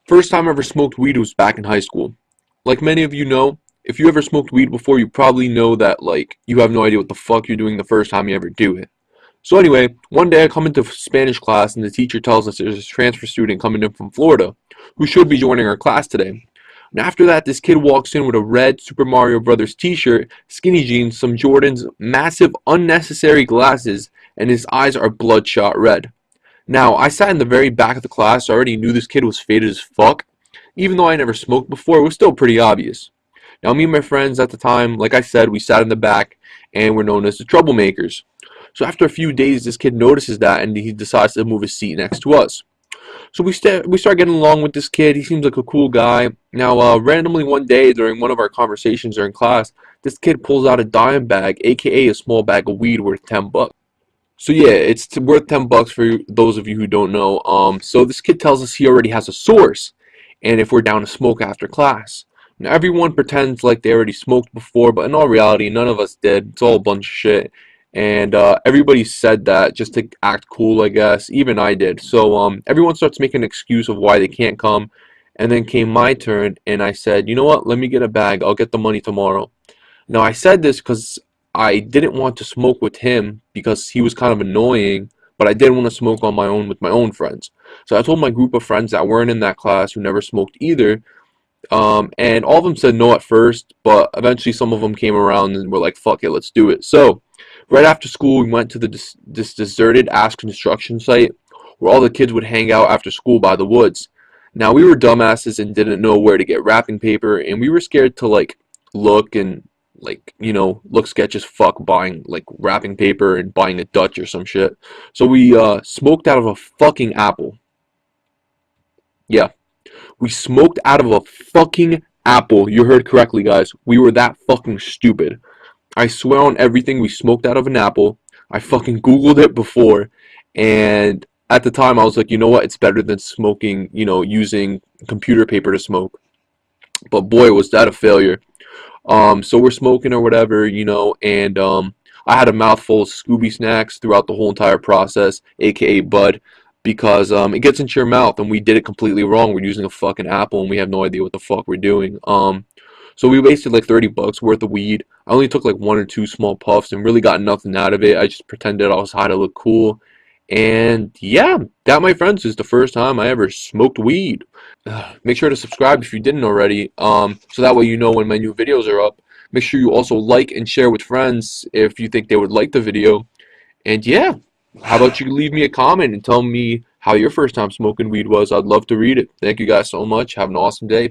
First time I ever smoked weed was back in high school. Like many of you know, if you ever smoked weed before, you probably know that you have no idea what the fuck you're doing the first time you ever do it. So anyway, one day I come into Spanish class and the teacher tells us there's this transfer student coming in from Florida who should be joining our class today. And after that, this kid walks in with a red Super Mario Brothers t-shirt, skinny jeans, some Jordans, massive unnecessary glasses, and his eyes are bloodshot red. Now, I sat in the very back of the class, so I already knew this kid was faded as fuck. Even though I never smoked before, it was still pretty obvious. Now, me and my friends at the time, like I said, we sat in the back and were known as the troublemakers. So after a few days, this kid notices that and he decides to move his seat next to us. So we start getting along with this kid. He seems like a cool guy. Now, randomly one day during one of our conversations during class, this kid pulls out a dime bag, aka a small bag of weed worth $10. So yeah, it's worth $10 for those of you who don't know. So this kid tells us he already has a source, and if we're down to smoke after class. Now everyone pretends like they already smoked before, but in all reality, none of us did. It's all a bunch of shit, and everybody said that just to act cool, I guess. Even I did. So everyone starts making an excuse of why they can't come, and then came my turn, and I said, you know what? Let me get a bag. I'll get the money tomorrow. Now I said this because I didn't want to smoke with him because he was kind of annoying, but I didn't want to smoke on my own with my own friends. So I told my group of friends that weren't in that class who never smoked either, and all of them said no at first, but eventually some of them came around and were like, fuck it, let's do it. So right after school, we went to this deserted ass construction site where all the kids would hang out after school by the woods. Now we were dumbasses and didn't know where to get wrapping paper, and we were scared to look and look sketch as fuck buying wrapping paper and buying a Dutch or some shit. So we smoked out of a fucking apple. Yeah, we smoked out of a fucking apple. You heard correctly, guys. We were that fucking stupid. I swear on everything, we smoked out of an apple. I fucking Googled it before, and at the time I was like, you know what? It's better than smoking, using computer paper to smoke. But boy, was that a failure. So we're smoking or whatever, and I had a mouthful of Scooby snacks throughout the whole entire process, aka Bud, because it gets into your mouth, and we did it completely wrong. We're using a fucking apple, and we have no idea what the fuck we're doing. So we wasted like $30 worth of weed. I only took like one or two small puffs and really got nothing out of it. I just pretended I was high to look cool. And yeah, that, my friends, is the first time I ever smoked weed. Make sure to subscribe if you didn't already, so that way you know when my new videos are up. Make sure you also like and share with friends if you think they would like the video. And yeah, how about you leave me a comment and tell me how your first time smoking weed was. I'd love to read it. Thank you guys so much. Have an awesome day.